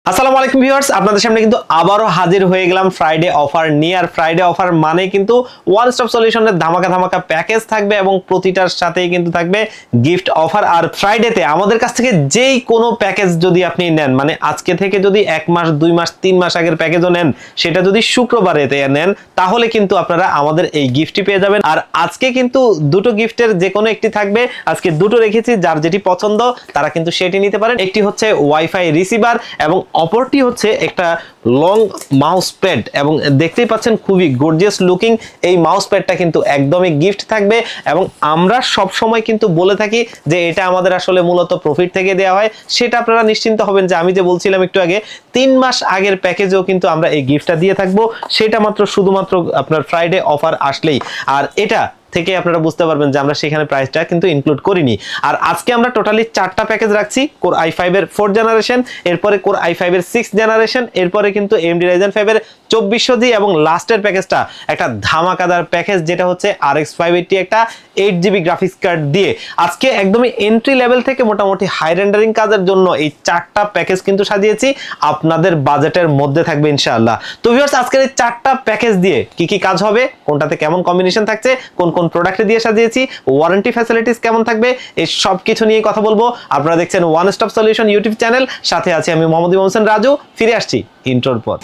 আসসালামু আলাইকুম ভিউয়ার্স, আপনাদের সামনে কিন্তু আবারো হাজির হয়ে গেলাম ফ্রাইডে অফার নিয়ে। আর ফ্রাইডে অফার মানে কিন্তু ওয়ান স্টপ সলিউশনের ধামাকা ধামাকা প্যাকেজ থাকবে এবং প্রতিটার সাথেই কিন্তু থাকবে গিফট অফার। আর ফ্রাইডেতে আমাদের কাছ থেকে যেই কোনো প্যাকেজ যদি আপনি নেন, মানে আজকে থেকে যদি 1 মাস 2 মাস 3 মাস আগের প্যাকেজও নেন, সেটা যদি শুক্রবারেতে নেন তাহলে কিন্তু আপনারা আমাদের এই গিফটটি পেয়ে যাবেন। আর আজকে কিন্তু দুটো গিফটের যে কোনো একটি থাকবে, আজকে দুটো রেখেছি, যার যেটি পছন্দ তারা কিন্তু সেটি নিতে পারেন। একটি হচ্ছে ওয়াইফাই রিসিভার এবং অপরটি হচ্ছে একটা লং মাউস প্যাড, এবং দেখতেই পাচ্ছেন খুবই গর্জিয়াস লুকিং এই মাউস প্যাডটা কিন্তু একদমই গিফট থাকবে। এবং আমরা সব সময় কিন্তু বলে থাকি যে এটা আমাদের আসলে মূলত প্রফিট থেকে দেওয়া হয়, সেটা আপনারা নিশ্চিন্ত হবেন যে আমি যে বলছিলাম একটু আগে 3 মাস আগের প্যাকেজেও কিন্তু আমরা এই গিফটটা দিয়ে থাকবো, সেটা মাত্র শুধুমাত্র আপনার ফ্রাইডে অফার আসলেই। আর এটা থেকে আপনারা বুঝতে পারবেন যে আমরা সেখানে প্রাইসটা কিন্তু ইনক্লুড করিনি। আর আজকে আমরা টোটালি 4টা প্যাকেজ রাখছি, কোর i5 এর 4th জেনারেশন, এরপরে কোর i5 এর 6th জেনারেশন, এরপরে কিন্তু AMD Ryzen 5 এর 2400G এবং লাস্টের প্যাকেজটা একটা ধামাকাদার প্যাকেজ, যেটা হচ্ছে RX 580 একটা 8GB গ্রাফিক্স কার্ড দিয়ে। আজকে একদমই এন্ট্রি লেভেল থেকে মোটামুটি হাই রেন্ডারিং কাজের জন্য এই 4টা প্যাকেজ কিন্তু সাজিয়েছি, আপনাদের বাজেটের মধ্যে থাকবে ইনশাআল্লাহ। তো ভিউয়ার্স, আজকের এই 4টা প্যাকেজ দিয়ে কি কি কাজ হবে, কোনটাতে কেমন কম্বিনেশন থাকছে, কোন কোন প্রোডাক্ট দিয়ে সাজিয়েছি, ওয়ারেন্টি ফ্যাসিলিটিস কেমন থাকবে, এই সব কিছু নিয়ে কথা বলবো। আপনারা দেখছেন one stop solution YouTube channel, সাথে আছি আমি মোহাম্মদ ইমাম হোসেন রাজু। ফিরে আসছি ইন্ট্রোর পর।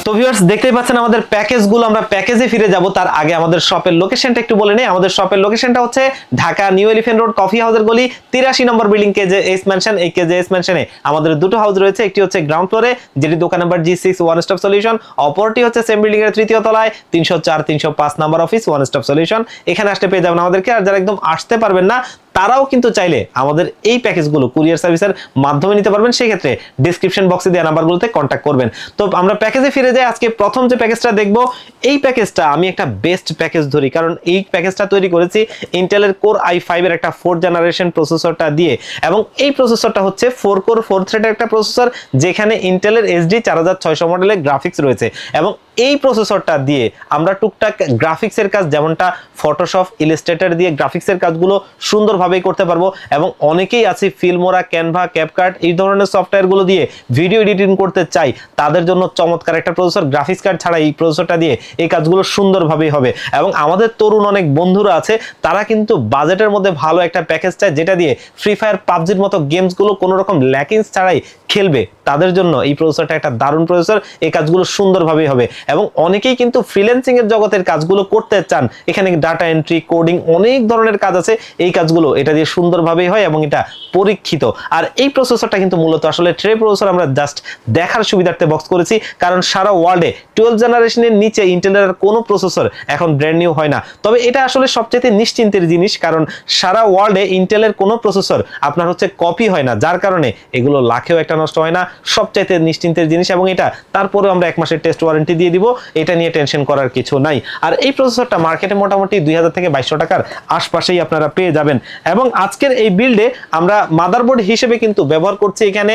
তো ভিউয়ার্স, দেখতেই পাচ্ছেন আমাদের প্যাকেজগুলো, আমরা প্যাকেজে ফিরে যাব তার আগে আমাদের শপের লোকেশনটা একটু বলে নেই। আমাদের শপের লোকেশনটা হচ্ছে Dhaka new elephant road coffee হাউসের গলি 83 নম্বর বিল্ডিং KJS ম্যানশন। এই KJS ম্যানশনে আমাদের দুটো হাউস রয়েছে, একটি হচ্ছে গ্রাউন্ড ফ্লোরে যেটি দোকান number G6 one stop solution, অপরটি হচ্ছে সেম বিল্ডিং এর 3য় তলায় 304 305 number office one stop solution. এখানে আসতে পেয়ে যাবেন আমাদেরকে। আর যারা একদম আসতে পারবেন না তারাও কিন্তু চাইলে আমাদের এই প্যাকেজগুলো কুরিয়ার সার্ভিসের মাধ্যমে নিতে পারবেন, সেই ক্ষেত্রে ডেসক্রিপশন বক্সে দেওয়া নাম্বারগুলোতে কন্ট্যাক্ট করবেন। তো আমরা প্যাকেজে ফিরে যাই। আজকে প্রথম যে প্যাকেজটা দেখবো, এই প্যাকেজটা আমি একটা বেস্ট প্যাকেজ ধরি, কারণ এই প্যাকেজটা তৈরি করেছি ইন্টেলের কোর i5 এর একটা 4th জেনারেশন প্রসেসরটা দিয়ে। এবং এই প্রসেসরটা হচ্ছে 4 কোর 4 থ্রেডের একটা প্রসেসর, যেখানে ইন্টেলের HD 4600 মডেলের গ্রাফিক্স রয়েছে। এবং এই প্রসেসরটা দিয়ে আমরা টুকটাক গ্রাফিক্সের কাজ, যেমনটা ফটোশপ, ইলাস্ট্রেটর দিয়ে গ্রাফিক্সের কাজগুলো সুন্দরভাবে করতে পারবো। এবং অনেকেই আছে ফিল্মোরা, ক্যানভা, ক্যাপকাট এই ধরনের সফটওয়্যারগুলো দিয়ে ভিডিও এডিটিং করতে চাই, তাদের জন্য চমৎকার একটা প্রসেসর। গ্রাফিক্স কার্ড ছাড়া এই প্রসেসরটা দিয়ে এই কাজগুলো সুন্দরভাবেই হবে। এবং আমাদের তরুণ অনেক বন্ধুরা আছে, তারা কিন্তু বাজেটের মধ্যে ভালো একটা প্যাকেজ চায়, যেটা দিয়ে ফ্রি ফায়ার, পাবজির মতো গেমসগুলো কোনো রকম ল্যাকিংস ছাড়াই খেলবে, তাদের জন্য এই প্রসেসরটা একটা দারুণ প্রসেসর। এই কাজগুলো সুন্দরভাবেই হবে। এবং অনেকেই কিন্তু ফ্রিল্যান্সিং এর জগতের কাজগুলো করতে চান, এখানে ডাটা এন্ট্রি, কোডিং, অনেক ধরনের কাজ আছে, এই কাজগুলো এটা দিয়ে সুন্দরভাবেই হয় এবং এটা পরীক্ষিত। আর এই প্রসেসরটা কিন্তু মূলত আসলে ট্রে প্রসেসর, আমরা জাস্ট দেখার সুবিধার্থে বক্স করেছি, কারণ সারা ওয়ার্ল্ডে 12th জেনারেশনের নিচে ইন্টেলের কোনো প্রসেসর এখন ব্র্যান্ড নিউ হয় না। তবে এটা আসলে সবচেয়ে নিশ্চিন্তের জিনিস, কারণ সারা ওয়ার্ল্ডে ইন্টেলের কোনো প্রসেসর আপনার হচ্ছে কপি হয় না, যার কারণে এগুলো লাখেও একটা নষ্ট হয় না, সবচাইতে নিশ্চিন্তের জিনিস। এবং এটা তারপরেও আমরা 1 মাসের টেস্ট ওয়ারেন্টি দিয়ে দিব, এটা নিয়ে টেনশন করার কিছু নাই। আর এই প্রসেসরটা মার্কেটে মোটামুটি 2000 থেকে 2200 টাকার আশপাশেই আপনারা পেয়ে যাবেন। এবং আজকের এই বিল্ডে আমরা মাদারবোর্ড হিসেবে কিন্তু ব্যবহার করছি এখানে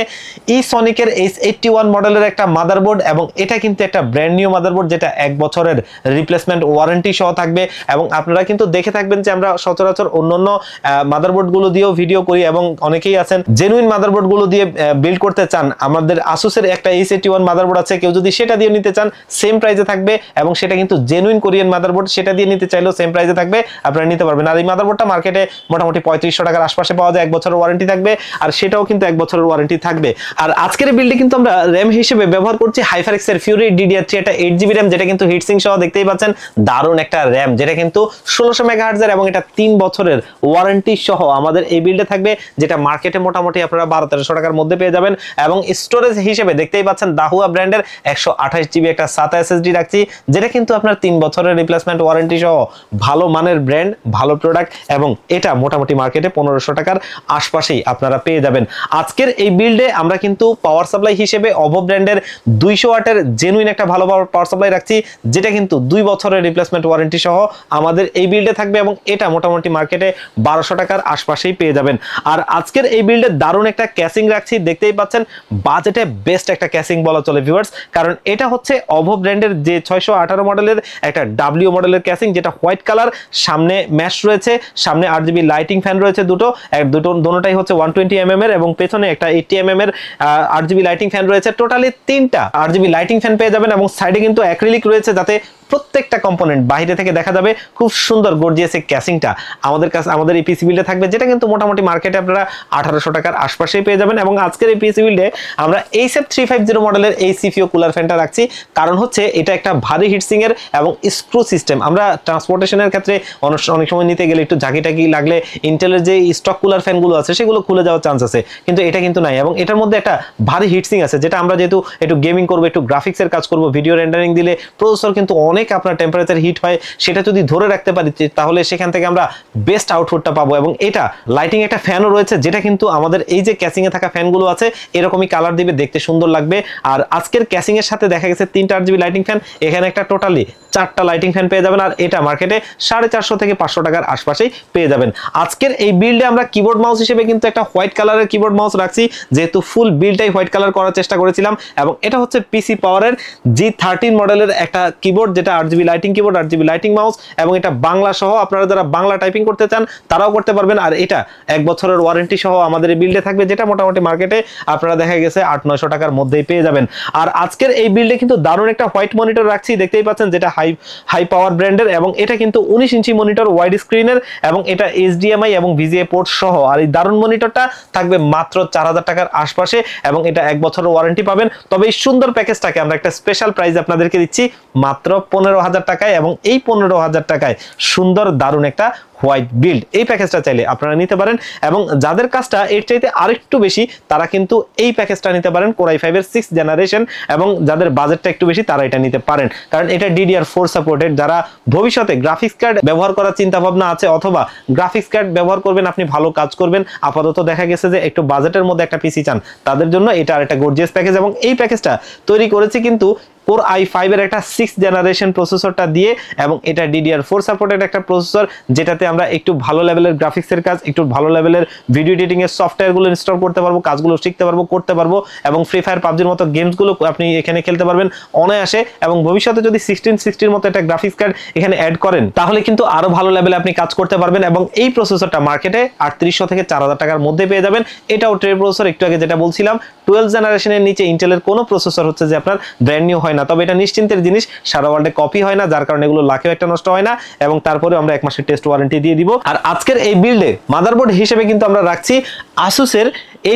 ইসনিকের S81 মডেলের একটা মাদারবোর্ড, এবং এটা কিন্তু একটা ব্র্যান্ড নিউ মাদারবোর্ড, যেটা 1 বছরের রিপ্লেসমেন্ট ওয়ারেন্টি সহ থাকবে। এবং আপনারা কিন্তু দেখে থাকবেন যে আমরা সচরাচর অন্যান্য মাদারবোর্ডগুলো দিয়েও ভিডিও করি, এবং অনেকেই আছেন জেনুইন মাদারবোর্ডগুলো দিয়ে বিল্ড করতে চান। আমাদের আসুসের একটা S81 মাদারবোর্ড আছে, কেউ যদি সেটা দিয়ে নিতে চান সেম প্রাইসে থাকবে, এবং সেটা কিন্তু জেনুইন কোরিয়ান মাদারবোর্ড, সেটা দিয়ে নিতে চাইলেও সেম প্রাইসে থাকবে, আপনারা নিতে পারবেন। আর এই মাদারবোর্ডটা মার্কেটে মোটামুটি 3500 টাকার আশপাশে পাওয়া যায়, 1 বছরের ওয়ারেন্টি থাকবে, আর সেটাও কিন্তু 1 বছরের ওয়ারেন্টি থাকবে। আর আজকের বিল্ডে কিন্তু আমরা র্যাম হিসেবে ব্যবহার করছি HyperX এর Fury DDR3, এটা 8GB র্যাম, যেটা কিন্তু হিটসিং সহ, দেখতেই পাচ্ছেন দারুণ একটা র্যাম, যেটা কিন্তু 1600 মেগাহার্টজের, এবং এটা 3 বছরের ওয়ারেন্টি সহ আমাদের এই বিল্ডে থাকবে, যেটা মার্কেটে মোটামুটি আপনারা 1200-1300 টাকার মধ্যে পেয়ে যাবেন। এবং স্টোরেজ হিসেবে দেখতেই পাচ্ছেন দাহুয়া ব্র্যান্ডের 128 জিবি একটা SATA SSD রাখছি, যেটা কিন্তু আপনার 3 বছরের রিপ্লেসমেন্ট ওয়ারেন্টি সহ ভালো মানের ব্র্যান্ড, ভালো প্রোডাক্ট, এবং এটা মোটামুটি মার্কেটে 1500 টাকার আশপাশেই আপনারা পেয়ে যাবেন। আজকের এই বিল্ডে আমরা কিন্তু পাওয়ার সাপ্লাই হিসেবে OVO ব্র্যান্ডের 200 ওয়াটের জেনুইন একটা ভালো পাওয়ার সাপ্লাই রাখছি, যেটা কিন্তু 2 বছরের রিপ্লেসমেন্ট ওয়ারেন্টি সহ আমাদের এই বিল্ডে থাকবে, এবং এটা মোটামুটি মার্কেটে 1200 টাকার আশপাশেই পেয়ে যাবেন। আর আজকের এই বিল্ডে দারুণ একটা ক্যাসিং রাখছি, দেখতেই পাচ্ছেন বাজেটে বেস্ট একটা ক্যাসিং বলা চলে ভিউয়ার্স, কারণ এটা হচ্ছে OVO ব্র্যান্ডের যে 618 মডেলের একটা W মডেলের ক্যাসিং, যেটা হোয়াইট কালার, সামনে ম্যাশ রয়েছে, সামনে RGB লাইটিং ফ্যান রয়েছে দুটোটাই হচ্ছে 120 mm এর, এবং পেছনে একটা 80 mm এর RGB লাইটিং ফ্যান রয়েছে। টোটালি 3টা RGB লাইটিং ফ্যান পেয়ে যাবেন, এবং সাইডে কিন্তু অ্যাক্রিলিক রয়েছে, যাতে প্রত্যেকটা কম্পোনেন্ট বাইরে থেকে দেখা যাবে। খুব সুন্দর গর্জিয়াস এই ক্যাসিংটা আমাদের এই পিসি বিল্ডে থাকবে, যেটা কিন্তু মোটামুটি মার্কেটে আপনারা 1800 টাকার আশপাশেই পেয়ে যাবেন। এবং আজকের এই পিসি বিল্ডে আমরা ASAP 350 মডেলের এই CPO কুলার ফ্যানটা রাখছি, কারণ হচ্ছে এটা একটা ভারী হিটসিং এর এবং স্ক্রু সিস্টেম। আমরা ট্রান্সপোর্টেশনের ক্ষেত্রে অনেক সময় নিতে গেলে একটু ঝাঁকিটাকি লাগলে ইন্টেলের যে স্টক কুলার ফ্যানগুলো আছে সেগুলো খুলে যাওয়ার চান্স আছে, কিন্তু এটা কিন্তু নাই। এবং এটার মধ্যে একটা ভারী হিটসিং আছে, যেটা আমরা যেহেতু একটু গেমিং করবো, একটু গ্রাফিক্সের কাজ করবো, ভিডিও রেন্ডারিং দিলে প্রসেসর কিন্তু অনেক আপনার টেম্পারেচার হিট হয়, সেটা যদি ধরে রাখতে পারি তাহলে সেখান থেকে আমরা বেস্ট আউটপুটটা পাবো। এবং এটা লাইটিং একটা ফ্যানও রয়েছে, যেটা কিন্তু আমাদের এই যে ক্যাসিং এ থাকা ফ্যানগুলো আছে এরকমই কালার দিবে, দেখতে সুন্দর লাগবে। আর আজকের ক্যাসিং এর সাথে দেখা গেছে 3টা RGB লাইটিং ফ্যান, এখানে একটা টোটালি 4টা লাইটিং ফ্যান পেয়ে যাবেন, আর এটা মার্কেটে 450 থেকে 500 টাকার আশপাশেই পেয়ে যাবেন। আজকের এই বিল্ডে আমরা কিবোর্ড মাউস হিসেবে কিন্তু একটা হোয়াইট কালারের কিবোর্ড মাউস রাখছি, যেহেতু ফুল বিল্ডটাই হোয়াইট কালার করার চেষ্টা করেছিলাম। এবং এটা হচ্ছে পিসি পাওয়ারের G13 মডেলের একটা কিবোর্ড, যেটা RGB lighting keyboard, RGB lighting mouse, এবং এটা বাংলা সহ, আপনারা যারা বাংলা টাইপিং করতে চান তারাও করতে পারবেন। আর এটা 1 বছরের ওয়ারেন্টি সহ আমাদের এই বিল্ডে থাকবে, যেটা মোটামুটি মার্কেটে আপনারা দেখা গেছে 800-900 টাকার মধ্যেই পেয়ে যাবেন। আর আজকের এই বিল্ডে কিন্তু দারুণ একটা হোয়াইট মনিটর রাখছি, দেখতেই পাচ্ছেন, যেটা হাই পাওয়ার ব্র্যান্ডের, এবং এটা কিন্তু 19 ইঞ্চি মনিটর ওয়াইড স্ক্রিনের, এবং এটা HDMI এবং VGA পোর্ট সহ। আর এই দারুণ মনিটরটা থাকবে মাত্র 4000 টাকার আশপাশে, এবং এটা 1 বছরের ওয়ারেন্টি পাবেন। তবে এই সুন্দর প্যাকেজটাকে আমরা একটা স্পেশাল প্রাইস আপনাদেরকে দিচ্ছি মাত্র 15,000 টাকায়, এবং এই 15,000 টাকায় সুন্দর দারুণ একটা হোয়াইট বিল্ড, এই প্যাকেজটা চাইলে আপনারা নিতে পারেন। এবং যাদের কাজটা এর চাইতে আরেকটু বেশি তারা কিন্তু এই প্যাকেজটা নিতে পারেন, Core i5 এর 6th জেনারেশন, এবং যাদের বাজেটটা একটু বেশি তারা এটা নিতে পারেন, কারণ এটা DDR4 সাপোর্টেড। যারা ভবিষ্যতে গ্রাফিক্স কার্ড ব্যবহার করার চিন্তা ভাবনা আছে, অথবা গ্রাফিক্স কার্ড ব্যবহার করবেন, আপনি ভালো কাজ করবেন, আপাতত দেখা গেছে যে একটু বাজেটের মধ্যে একটা পিসি চান, তাদের জন্য এটা আরেকটা গর্জিয়াস প্যাকেজ। এবং এই প্যাকেজটা তৈরি করেছি কিন্তু Core i5 এর একটা 6th জেনারেশন প্রসেসরটা দিয়ে, এবং এটা DDR4 সাপোর্টেড একটা প্রসেসর, যেটাতে আমরা একটু ভালো লেভেলের গ্রাফিক্সের কাজ, একটু ভালো লেভেলের ভিডিও এডিটিং এর সফটওয়্যারগুলো ইনস্টল করতে পারবো, কাজগুলো শিখতে পারবো, করতে পারবো, এবং ফ্রি ফায়ার পাবজির মতো গেমসগুলো আপনি এখানে খেলতে পারবেন অনায়াসে। এবং ভবিষ্যতে যদি 1660 মতো একটা গ্রাফিক্স কার্ড এখানে অ্যাড করেন, তাহলে কিন্তু আরো ভালো লেভেলে আপনি কাজ করতে পারবেন। এবং এই প্রসেসরটা মার্কেটে 3800 থেকে 4000 টাকার মধ্যে পেয়ে যাবেন। এটাও ট্রে প্রসেসর, একটু আগে যেটা বলছিলাম 12 জেনারেশনের নিচে ইন্টেলের কোনো প্রসেসর হচ্ছে যে আপনার ব্র্যান্ড নিউ হয় না, তবে এটা নিশ্চিন্তের জিনিস, সারা ওয়ার্ল্ডে কপি হয় না, যার কারণে এগুলো লাখেও একটা নষ্ট হয় না, এবং তারপরে আমরা 1 মাসের টেস্ট ওয়ারেন্টি দিয়ে দিব। আর আজকের এই বিল্ডে মাদারবোর্ড হিসেবে কিন্তু আমরা রাখছি আসুসের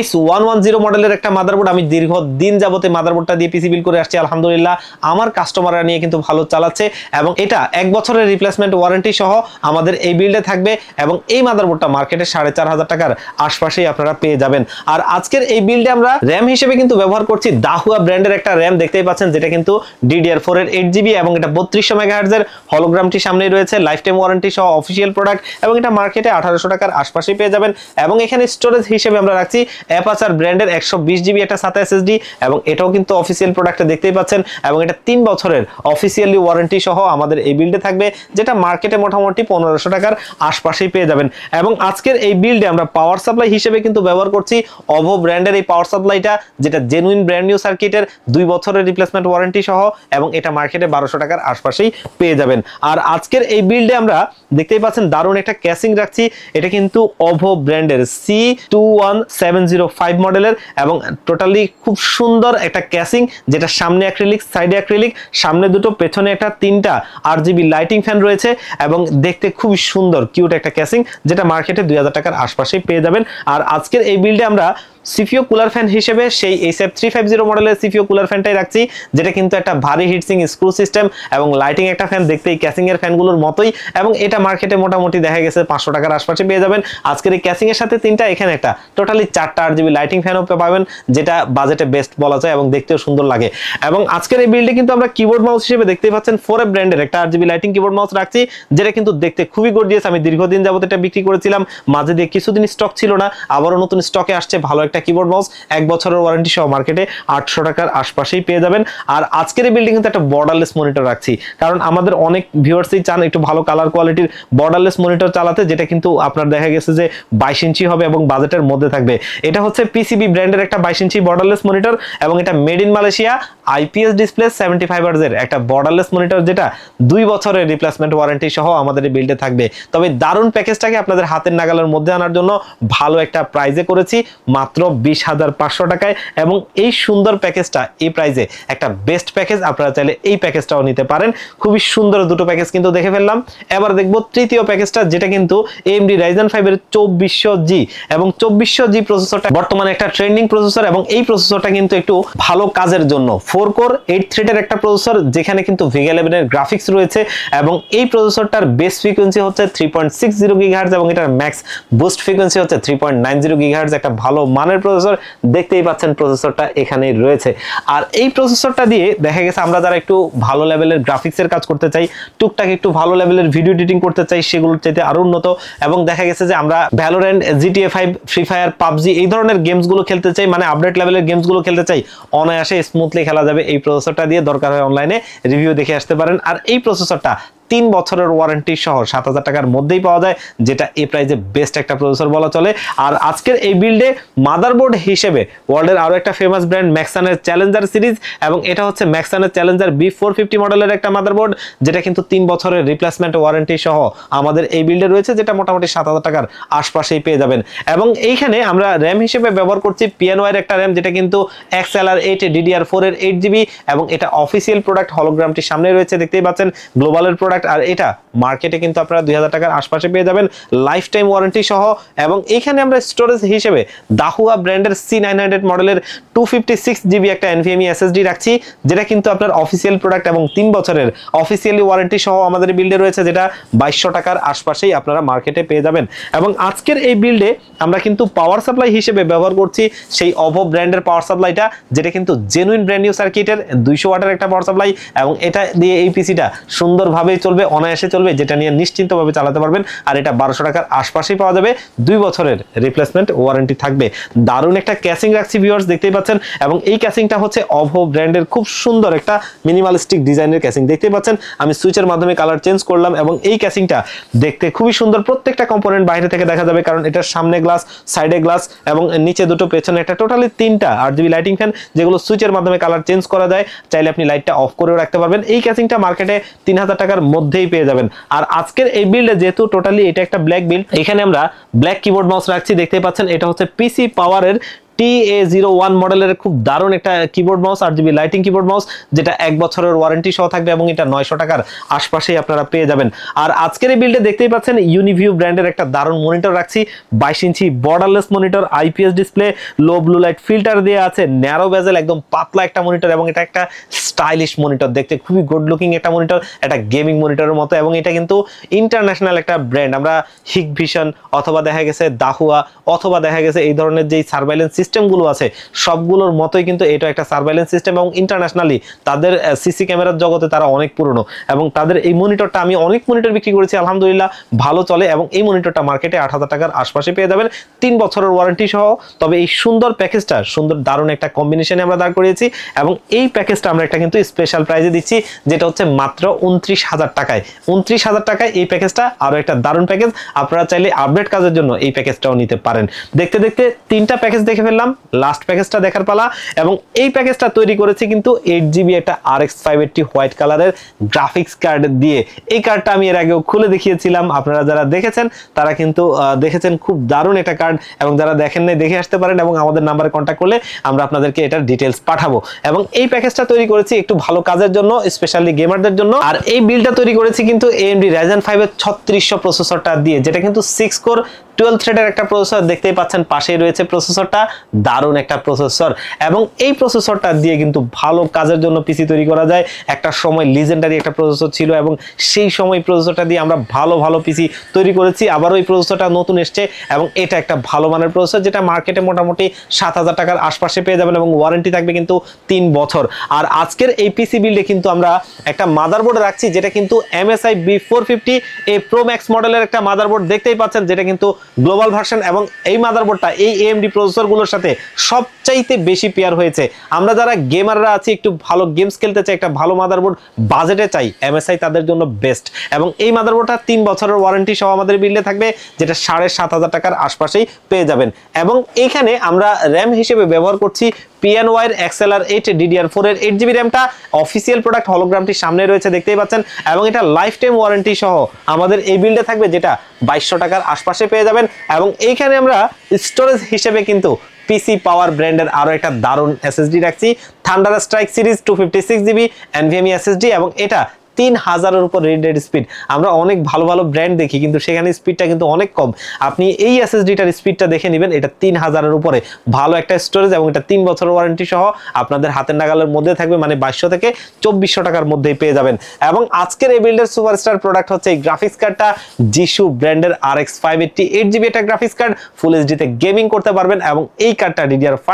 H110 মডেলের একটা মাদারবোর্ড। আমি দীর্ঘদিন যাবতে মাদারবোর্ডটা দিয়ে পিসি বিল্ড করে আসছি, আলহামদুলিল্লাহ আমার কাস্টমাররা নিয়ে কিন্তু ভালো চালাচ্ছে, এবং এটা 1 বছরের রিপ্লেসমেন্ট ওয়ারেন্টি সহ আমাদের এই বিল্ডে থাকবে। এবং এই মাদারবোর্ডটা মার্কেটে 4500 টাকার আশপাশেই আপনারা পেয়ে যাবেন। আর আজকের এই বিল্ডে আমরা র্যাম হিসেবে কিন্তু ব্যবহার করছি দাহুয়া ব্র্যান্ডের একটা র্যাম, দেখতেই পাচ্ছেন, যেটা কিন্তু DDR4 এর 8GB, এবং এটা 3200 MHz এর হলোগ্রামটি সামনেই রয়েছে, লাইফ টাইম ওয়ারেন্টি সহ অফিসিয়াল প্রোডাক্ট, এবং এটা মার্কেটে 1800 টাকার আশপাশেই পেয়ে যাবেন। এবং এখানে স্টোরেজ হিসেবে আমরা রাখছি Apacer ব্র্যান্ডের 120GB একটা SATA SSD, এবং এটাও কিন্তু অফিসিয়াল প্রোডাক্টে দেখতেই পাচ্ছেন, এবং এটা 3 বছরের অফিসিয়ালি ওয়ারেন্টি সহ আমাদের এই বিল্ডে থাকবে, যেটা মার্কেটে মোটামুটি 1500 টাকার আশপাশেই পেয়ে যাবেন। এবং আজকের এই বিল্ডে আমরা পাওয়ার সাপ্লাই হিসেবে কিন্তু ব্যবহার করছি OVO ব্র্যান্ডের এই পাওয়ার সাপ্লাইটা, যেটা জেনুইন ব্র্যান্ড নিউ সার্কিটের 2 বছরের রিপ্লেসমেন্ট ওয়ারেন্টি সহ, এবং এটা মার্কেটে 1200 টাকার আশপাশেই পেয়ে যাবেন। আর আজকের এই বিল্ডে আমরা দেখতেই পাচ্ছেন দারুণ একটা ক্যাসিং রাখছি, এটা কিন্তু OVO ব্র্যান্ডের C21705 মডেলের, এবং টোটালি খুব সুন্দর একটা ক্যাসিং, যেটা সামনে অ্যাক্রিলিক, সাইডে অ্যাক্রিলিক, সামনে দুটো, পেছনে একটা 3টা RGB লাইটিং ফ্যান রয়েছে, এবং দেখতে খুব সুন্দর কিউট একটা ক্যাসিং, যেটা মার্কেটে 2000 টাকার আশপাশেই পেয়ে যাবেন। আর আজকের এই বিল্ডে আমরা সিপিইউ কুলার ফ্যান হিসেবে সেই SF350 মডেলের সিপিইউ কুলার ফ্যানটাই রাখছি, যেটা কিন্তু একটা ভারী হিটসিং স্ক্রু সিস্টেম এবং লাইটিং একটা ফ্যান, দেখতে এই ক্যাসিং এর ফ্যানগুলোর মতোই, এবং এটা মার্কেটে মোটামুটি দেখা গেছে 500 টাকার আশপাশে পেয়ে যাবেন। আজকের এই ক্যাসিং এর সাথে 3টা, এখানে একটা, টোটালি 4টা RGB লাইটিং ফ্যানও পাবেন, যেটা বাজেটে বেস্ট বলা যায় এবং দেখতেও সুন্দর লাগে। এবং আজকের এই বিল্ডে কিন্তু আমরা কিবোর্ড মাউস হিসেবে দেখতেই পাচ্ছেন 4F ব্র্যান্ডের একটা RGB লাইটিং কিবোর্ড মাউস রাখছি, যেটা কিন্তু দেখতে খুবই গর্জিয়াস। আমি দীর্ঘদিন যাবত এটা বিক্রি করেছিলাম, মাঝে দিয়ে কিছুদিন স্টক ছিল না, আবারও নতুন স্টকে আসছে ভালো একটা কিবোর্ড মাউস, 1 বছরের ওয়ারেন্টি সহ মার্কেটে 800 টাকার আশপাশেই পেয়ে যাবেন। আর আজকের এই বিল্ডিং কিন্তু একটা বর্ডারলেস মনিটর রাখছি, কারণ আমাদের অনেক ভিউয়ার্সই চান একটু ভালো কালার কোয়ালিটির বর্ডারলেস মনিটর চালাতে, যেটা কিন্তু আপনার দেখা গেছে যে 22 ইঞ্চি হবে এবং বাজেটের মধ্যে থাকবে। এটা হচ্ছে পিসিবি ব্র্যান্ডের একটা 22 ইঞ্চি বর্ডারলেস মনিটর, এবং এটা made in Malaysia, IPS display 75 হার্টজের একটা বর্ডারলেস মনিটর, যেটা 2 বছরের রিপ্লেসমেন্ট ওয়ারেন্টি সহ আমাদের এই বিল্ডে থাকবে। তবে দারুণ প্যাকেজটাকে আপনাদের হাতের নাগালের মধ্যে আনার জন্য ভালো একটা প্রাইজে করেছি, মাত্র 20,500 টাকায়। এবং এই সুন্দর প্যাকেজটা এই প্রাইজে একটা বেস্ট প্যাকেজ, আপনারা চাইলে এই প্যাকেজটাও নিতে পারেন। খুবই সুন্দর দুটো প্যাকেজ কিন্তু দেখে ফেললাম। এবার দেখবো তৃতীয় প্যাকেজটা, যেটা কিন্তু AMD Ryzen 5 এর 2400G এবং 2400G প্রসেসরটা বর্তমানে একটা ট্রেন্ডিং প্রসেসর, এবং এই প্রসেসরটা কিন্তু একটু ভালো কাজের জন্য 4 কোর 8 থ্রেডের একটা প্রসেসর, যেখানে কিন্তু VEGA 11 এর গ্রাফিক্স রয়েছে, এবং এই প্রসেসরটার বেস ফ্রিকোয়েন্সি হচ্ছে 3.60 GHz এবং এটার ম্যাক্স বুস্ট ফ্রিকোয়েন্সি হচ্ছে 3.90 GHz। একটা ভালো মানের প্রসেসর, দেখতেই পাচ্ছেন প্রসেসরটা এখানেই রয়েছে। আর এই প্রসেসরটা দিয়ে দেখা গেছে আমরা যারা একটু ভালো লেভেলের গ্রাফিক্সের কাজ করতে চাই, টুকটাক একটু ভালো লেভেলের ভিডিও এডিটিং করতে চাই, সেগুলোর চাইতে আরো উন্নত, এবং দেখা গেছে যে আমরা Valorant, GTA 5, free fire, PUBG এই ধরনের গেমসগুলো খেলতে চাই, মানে আপডেট লেভেলের গেমসগুলো খেলতে চাই, অনায়াসে স্মুথলি খেলা যাবে এই প্রসেসরটা দিয়ে। দরকার হয় অনলাইনে রিভিউ দেখে আসতে পারেন। আর এই প্রসেসরটা 3 বছরের ওয়ারেন্টি সহ 7,000 টাকার মধ্যেই পাওয়া যায়, যেটা এই প্রাইজে বেস্ট একটা প্রসেসর বলা চলে। আর আজকের এই বিল্ডে মাদারবোর্ড হিসেবে ওয়ার্ল্ডের আরো একটা ফেমাস ব্র্যান্ড ম্যাক্সানের চ্যালেঞ্জার সিরিজ, এবং এটা হচ্ছে ম্যাক্সানের চ্যালেঞ্জার B450 মডেলের একটা মাদারবোর্ড, যেটা কিন্তু 3 বছরের রিপ্লেসমেন্ট ওয়ারেন্টি সহ আমাদের এই বিল্ডে রয়েছে, যেটা মোটামুটি 7,000 টাকার আশপাশেই পেয়ে যাবেন। এবং এইখানে আমরা র্যাম হিসেবে ব্যবহার করছি PNY এর একটা র্যাম, যেটা কিন্তু XLR8 DDR4 এর 8GB, এবং এটা অফিসিয়াল প্রোডাক্ট, হলোগ্রামটি সামনে রয়েছে, দেখতেই পাচ্ছেন গ্লোবালের প্রোডাক্ট। আর এটা মার্কেটে কিন্তু আপনারা 2000 টাকার আশপাশে পেয়ে যাবেন লাইফ টাইম ওয়ারেন্টি সহ। এবং এইখানে আমরা স্টোরেজ হিসেবে দাহুয়া ব্র্যান্ডের C900 মডেলের 256GB একটা NVMe SSD রাখছি, যেটা কিন্তু আপনার অফিসিয়াল প্রোডাক্ট এবং 3 বছরের অফিসিয়ালি ওয়ারেন্টি সহ আমাদের বিল্ডে রয়েছে, যেটা 2200 টাকার আশপাশেই আপনারা মার্কেটে পেয়ে যাবেন। এবং আজকের এই বিল্ডে আমরা কিন্তু পাওয়ার সাপ্লাই হিসেবে ব্যবহার করছি সেই OVO ব্র্যান্ডের পাওয়ার সাপ্লাইটা, যেটা কিন্তু জেনুইন ব্র্যান্ড নিউ সার্কিটের 200 ওয়াটের একটা পাওয়ার সাপ্লাই, এবং এটা দিয়ে এই পিসিটা সুন্দরভাবে চলবে, অনায়াসে চলবে, যেটা নিয়ে নিশ্চিন্তভাবে চালাতে পারবেন। আর এটা 1200 টাকার আশপাশেই পাওয়া যাবে, 2 বছরের রিপ্লেসমেন্ট ওয়ারেন্টি থাকবে। দারুণ একটা ক্যাসিং রাখছি ভিউয়ার্স, দেখতেই পাচ্ছেন। এবং এই ক্যাসিংটা হচ্ছে OVO ব্র্যান্ডের খুব সুন্দর একটা মিনিমালিস্টিক ডিজাইনের ক্যাসিং, দেখতেই পাচ্ছেন। আমি সুইচের মাধ্যমে কালার চেঞ্জ করলাম, এবং এই ক্যাসিংটা দেখতে খুবই সুন্দর। প্রত্যেকটা কম্পোনেন্ট বাইরে থেকে দেখা যাবে, কারণ এটার সামনে গ্লাস, সাইডে গ্লাস, এবং নিচে দুটো, পেছনে একটা, টোটালি 3টা RGB লাইটিং ফ্যান, যেগুলো সুইচের মাধ্যমে কালার চেঞ্জ করা যায়। চাইলে আপনি লাইটটা অফ করেও রাখতে পারবেন। এই ক্যাসিংটা মার্কেটে 3000 টাকার মধ্যেই পেয়ে যাবেন। আর আজকের এই বিল্ডে যেহেতু টোটালি এটা একটা ব্ল্যাক বিল্ড, এখানে আমরা ব্ল্যাক কিবোর্ড মাউস রাখছি, দেখতেই পাচ্ছেন। এটা হচ্ছে PC পাওয়ারের TA01 মডেলের খুব দারুণ একটা keyboard mouse, RGB lighting keyboard mouse, যেটা 1 বছরের ওয়ারেন্টি সহ থাকবে, এবং এটা 900 টাকার আশপাশেই আপনারা পেয়ে যাবেন। আর আজকের এই বিল্ডে দেখতেই পাচ্ছেন ইউনিভিউ ব্র্যান্ডের একটা দারুণ মনিটর রাখছি, 22 inch borderless monitor, IPS display, low blue light filter দেওয়া আছে, ন্যারো বেজেল, একদম পাতলা একটা মনিটর, এবং এটা একটা স্টাইলিশ মনিটর, দেখতে খুবই গুড লুকিং একটা মনিটর, একটা গেমিং মনিটরের মতো। এবং এটা কিন্তু ইন্টারন্যাশনাল একটা ব্র্যান্ড, আমরা হিকভিশন অথবা দেখা গেছে দাহুয়া অথবা দেখা গেছে এই ধরনের যেই সার্ভাইলেন্স সিস্টেমগুলো আছে সবগুলোর মতোই কিন্তু এটা একটা সার্ভাইলেন্স সিস্টেম, এবং ইন্টারন্যাশনালি তাদের সিসি ক্যামেরার জগতে তারা অনেক পুরনো, এবং তাদের এই মনিটরটা আমি অনেক মনিটর বিক্রি করেছি, আলহামদুলিল্লাহ ভালো চলে। এবং এই মনিটরটা মার্কেটে 8000 টাকার আশপাশে পেয়ে যাবেন, 3 বছরের ওয়ারেন্টি সহ। তবে এই সুন্দর প্যাকেজটা, সুন্দর দারুণ একটা কম্বিনেশনে আমরা দাঁড় করিয়েছি, এবং এই প্যাকেজটা আমরা একটা কিন্তু স্পেশাল প্রাইজে দিচ্ছি, যেটা হচ্ছে মাত্র 29,000 টাকায়। 29,000 টাকায় এই প্যাকেজটা আরো একটা দারুণ প্যাকেজ। আপনারা চাইলে আপডেট কাজের জন্য এই প্যাকেজটাও নিতে পারেন। দেখতে দেখতে 3টা প্যাকেজ দেখে ফেললাম, লাস্ট প্যাকেজটা দেখার পালা। এবং এই প্যাকেজটা তৈরি করেছি কিন্তু 8GB একটা RX 580 হোয়াইট কালারের গ্রাফিক্স কার্ড দিয়ে। এই কার্ডটা আমি এর আগেও খুলে দেখিয়েছিলাম, আপনারা যারা দেখেছেন তারা কিন্তু দেখেছেন, খুব দারুণ একটা কার্ড। এবং যারা দেখেন নাই দেখে আসতে পারেন, এবং আমাদের নাম্বারে কন্ট্যাক্ট করলে আমরা আপনাদেরকে এটার ডিটেলস পাঠাবো। এবং এই প্যাকেজটা তৈরি করেছি একটু ভালো কাজের জন্য, স্পেশালি গেমারদের জন্য। আর এই বিলটা তৈরি করেছি কিন্তু AMD Ryzen 5 এর 3600 প্রসেসরটা দিয়ে, যেটা কিন্তু 6 কোর 12 থ্রেডের একটা প্রসেসর দেখতেই পাচ্ছেন, পাশেই রয়েছে প্রসেসরটা, দারুণ একটা প্রসেসর এবং এই প্রসেসরটা দিয়ে কিন্তু ভালো কাজের জন্য পিসি তৈরি করা যায়। একটা সময় লিজেন্ডারি একটা প্রসেসর ছিল এবং সেই সময় প্রসেসরটা দিয়ে আমরা ভালো ভালো পিসি তৈরি করেছি। আবার ওই প্রসেসরটা নতুন এসছে এবং এটা একটা ভালো মানের প্রসেসর, যেটা মার্কেটে মোটামুটি 7000 টাকার আশপাশে পেয়ে যাবেন এবং ওয়ারেন্টি থাকবে কিন্তু 3 বছর। আর আজকের এই পিসি বিল্ডে কিন্তু আমরা একটা মাদারবোর্ড রাখছি, যেটা কিন্তু MSI B450 এই প্রো ম্যাক্স মডেলের একটা মাদারবোর্ড দেখতেই পাচ্ছেন, যেটা কিন্তু গ্লোবাল ভার্সন এবং এই মাদারবোর্ডটা এই AMD প্রসেসরগুলোর সাথে সবচাইতে বেশি পেয়ার হয়েছে। আমরা যারা গেমাররা আছি, একটু ভালো গেমস খেলতে চাই, একটা ভালো মাদারবোর্ড বাজেটে চাই, MSI তাদের জন্য বেস্ট। এবং এই মাদারবোর্ডটা 3 বছরের ওয়ারেন্টি সহ আমাদের বিল্ডে থাকবে, যেটা 7500 টাকার আশপাশেই পেয়ে যাবেন। এবং এইখানে আমরা র্যাম হিসেবে ব্যবহার করছি PNY XLR 8 DDR4 এর 8GB র্যামটা। অফিসিয়াল প্রোডাক্ট হলোগ্রামটি সামনে রয়েছে দেখতেই পাচ্ছেন এবং এটা লাইফ টাইম ওয়ারেন্টি সহ আমাদের এই বিল্ডে থাকবে, যেটা 2200 টাকার আশপাশে পেয়ে যাবেন। এবং এইখানে আমরা স্টোরেজ হিসেবে কিন্তু পিসি পাওয়ার ব্র্যান্ডের আরো একটা দারুণ SSD রাখছি, thunder strike series 256GB NVMe SSD এবং এটা 3000-এর উপর রিড স্পিড। আমরা অনেক ভালো ভালো ব্র্যান্ড দেখি, কিন্তু সেখানে স্পিডটা কিন্তু অনেক কম। আপনি এই SSDটার স্পিডটা দেখে নেবেন, এটা 3000-এর উপরে ভালো একটা স্টোরেজ এবং এটা 3 বছরের ওয়ারেন্টি সহ আপনাদের হাতের নাগালের মধ্যে থাকবে, মানে 2200 থেকে 2400 টাকার মধ্যেই পেয়ে যাবেন। এবং আজকের এই বিল্ডের সুপারস্টার প্রোডাক্ট হচ্ছে এই গ্রাফিক্স কার্ডটা, জিশু ব্র্যান্ডের RX 580 8GB একটা গ্রাফিক্স কার্ড, ফুল এইচডিতে গেমিং করতে পারবেন এবং এই কার্ডটা DDR5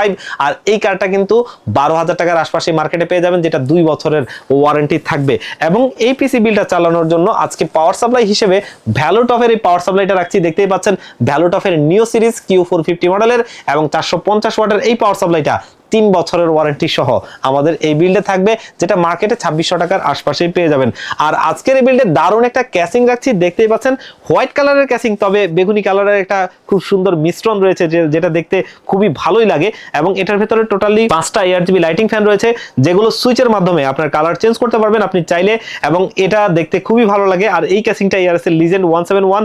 আর এই কার্ডটা কিন্তু 12000 টাকার আশপাশে মার্কেটে পেয়ে যাবেন, যেটা 2 বছরের ওয়ারেন্টি থাকবে। এবং এই পিসি বিলটা চালানোর জন্য আজকে পাওয়ার সাপ্লাই হিসেবে ভ্যালুটফের এই পাওয়ার সাপ্লাইটা রাখছি, দেখতেই পাচ্ছেন ভ্যালুটফের নিও সিরিজ Q450 মডেলের এবং 450 ওয়াটের এই পাওয়ার সাপ্লাইটা 3 বছরের ওয়ারেন্টি সহ আমাদের এই বিল্ডে থাকবে, যেটা মার্কেটে 2600 টাকার আশপাশেই পেয়ে যাবেন। আর আজকের এই বিল্ডে দারুণ একটা ক্যাসিং রাখছি, দেখতেই পাচ্ছেন হোয়াইট কালারের ক্যাসিং, তবে বেগুনি কালারের একটা খুব সুন্দর মিশ্রণ রয়েছে, যেটা দেখতে খুবই ভালোই লাগে। এবং এটার ভিতরে টোটালি 5টা ARGB লাইটিং ফ্যান রয়েছে, যেগুলো সুইচের মাধ্যমে আপনার কালার চেঞ্জ করতে পারবেন আপনি চাইলে, এবং এটা দেখতে খুবই ভালো লাগে। আর এই ক্যাসিংটা ARS এর লিজেন্ড 171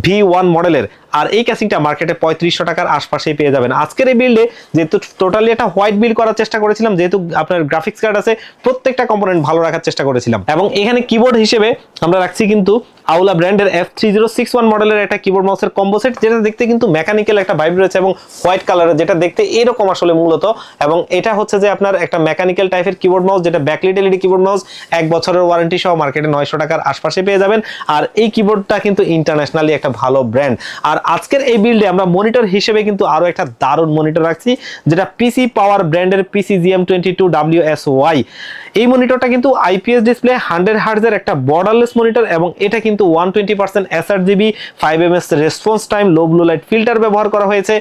V1 মডেলের, আর এই ক্যাসিংটা মার্কেটে 3500 টাকার আশপাশেই পেয়ে যাবেন। আজকের এই বিল্ডে যেহেতু টোটালি একটা হোয়াইট বিল্ড করার চেষ্টা করেছিলাম, যেহেতু আপনার গ্রাফিক্স কার্ড আছে, প্রত্যেকটা কম্পোনেন্ট ভালো রাখার চেষ্টা করেছিলাম। এবং এখানে কিবোর্ড হিসেবে আমরা রাখছি কিন্তু আউলা ব্র্যান্ডের F3061 মডেলের একটা কিবোর্ড মাউসের কম্বো সেট, যেটা দেখতে কিন্তু মেকানিক্যাল একটা ভাইব রয়েছে এবং হোয়াইট কালারের, যেটা দেখতে এরকম আসলে মূলত। এবং এটা হচ্ছে যে আপনার একটা মেকানিক্যাল টাইপের কিবোর্ড মাউস, যেটা ব্যাকলিট LED কিবোর্ড মাউস, 1 বছরের ওয়ারেন্টি সহ মার্কেটে 900 টাকার আশপাশে পেয়ে যাবেন। আর এই কিবোর্ডটা কিন্তু ইন্টারন্যাশনালি একটা ভালো ব্র্যান্ড। আর আজকের এই বিল্ডে আমরা মনিটর হিসেবে কিন্তু আরো একটা দারুণ মনিটর রাখছি, যেটা পিসি পাওয়ার ব্র্যান্ডের PCGM22WSY। এই মনিটরটা কিন্তু IPS ডিসপ্লে, 100 হার্টজের একটা বর্ডারলেস মনিটর এবং এটা কিন্তু 120% sRGB 5ms রেসপন্স টাইম, লো ব্লু লাইট ফিল্টার ব্যবহার করা হয়েছে।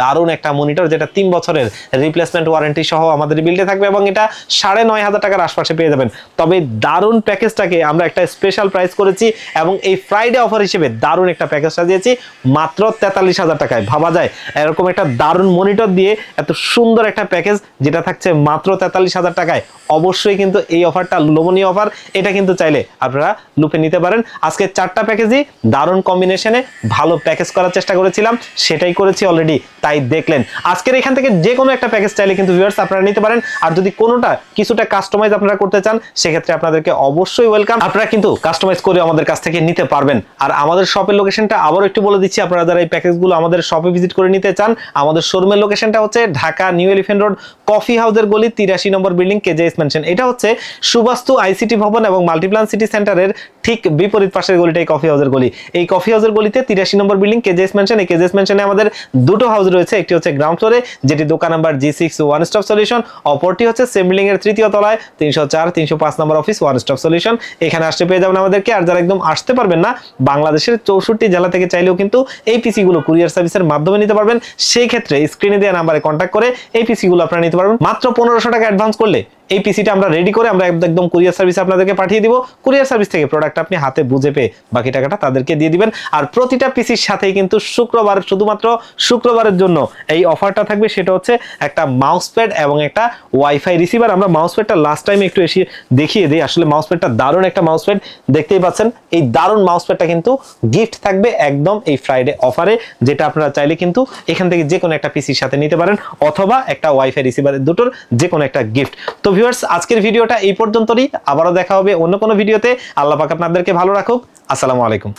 দারুণ একটা মনিটর, যেটা 3 বছরের রিপ্লেসমেন্ট ওয়ারেন্টি সহ আমাদের বিল্ডে থাকবে এবং এটা 9500 টাকার আশপাশে পেয়ে যাবেন। তবে দারুণ প্যাকেজটাকে আমরা একটা স্পেশাল প্রাইস করেছি এবং এই ফ্রাইডে অফার হিসেবে দারুণ একটা প্যাকেজ সাজিয়েছি মাত্র 43000 টাকায়। ভাবা যায় এরকম একটা দারুণ মনিটর দিয়ে এত সুন্দর একটা প্যাকেজ, যেটা থাকছে মাত্র 43000 টাকায়। অবশ্যই কিন্তু এই অফারটা লোভনীয় অফার, এটা কিন্তু চাইলে আপনারা লুপে নিতে পারেন। আজকে 4টা প্যাকেজই দারুণ কম্বিনেশনে ভালো প্যাকেজ করার চেষ্টা করেছিলাম, সেটাই করেছি অলরেডি, তাই দেখলেন। আজকের এখান থেকে যে কোনো একটা প্যাকেজ চাইলে কিন্তু ভিউয়ার্স আপনারা নিতে পারেন। আর যদি কোনোটা কিছুটা কাস্টমাইজ আপনারা করতে চান, সেক্ষেত্রে আপনাদেরকে অবশ্যই ওয়েলকাম, আপনারা কিন্তু কাস্টমাইজ করে আমাদের কাছ থেকে নিতে পারবেন। আর আমাদের শপের লোকেশনটা আবারও একটু বলে দিচ্ছি, আপনারা যারা এই প্যাকেজগুলো আমাদের শপে ভিজিট করে নিতে চান, আমাদের শোরুমের লোকেশনটা হচ্ছে Dhaka new elephant road, coffee হাউসের গলি, 83 নম্বর বিল্ডিং, KJS মেনশন। এটা হচ্ছে সুবাস্তু ICT ভবন এবং মাল্টিপ্লান সিটি সেন্টারের ঠিক বিপরীত পাশের গলিটাই কফি হাউসের গলি। এই কফি হাউসের গলিতে 83 নম্বর বিল্ডিং, KJS মেনশন। এই KJS মেনশনে আমাদের দুটো হাউস রয়েছে, একটি হচ্ছে গ্রাউন্ড ফ্লোরে, যেটি দোকান number G6 one stop solution, অপরটি হচ্ছে সেম বিল্ডিং এর 3য় তলায় 304-305 নম্বর অফিস ওয়ান স্টপ সলিউশন। এখানে আসতে পেয়ে যাবেন আমাদেরকে। আর যারা একদম আসতে পারবেন না, বাংলাদেশের 64 জেলা থেকে চাইলেও কিন্তু এই পিসি গুলো কুরিয়ার সার্ভিসের মাধ্যমে নিতে পারবেন। সেই ক্ষেত্রে স্ক্রিনে দেওয়া নাম্বারে কন্ট্যাক্ট করে এই পিসি গুলো আপনারা নিতে পারবেন। মাত্র 1500 টাকা অ্যাডভান্স করলে এই পিসিটা আমরা রেডি করে আমরা একদম কুরিয়ার সার্ভিসে আপনাদেরকে পাঠিয়ে দিব। কুরিয়ার সার্ভিস থেকে প্রোডাক্ট আপনি হাতে বুঝে পেয়ে বাকি টাকাটা তাদেরকে দিয়ে দিবেন। আর প্রতিটা পিসির সাথেই কিন্তু শুক্রবার, শুধুমাত্র শুক্রবারের জন্য এই অফারটা থাকবে, সেটা হচ্ছে একটা মাউস প্যাড এবং একটা ওয়াইফাই রিসিভার। আমরা মাউস প্যাডটা লাস্ট টাইম একটু এসে দেখিয়ে দিই, আসলে মাউস প্যাডটা দারুণ একটা মাউস প্যাড, দেখতেই পাচ্ছেন। এই দারুণ মাউস প্যাডটা কিন্তু গিফট থাকবে একদম এই ফ্রাইডে অফারে, যেটা আপনারা চাইলে কিন্তু এখান থেকে যে কোনো একটা পিসির সাথে নিতে পারেন, অথবা একটা ওয়াইফাই রিসিভারের দুটোর যে কোনো একটা গিফট। তো ভিউয়ার্স, আজকের ভিডিওটা এই পর্যন্তই, আবারও দেখা হবে অন্য কোনো ভিডিওতে। আল্লাহ পাক আপনাদেরকে ভালো রাখুক। আসসালামু আলাইকুম।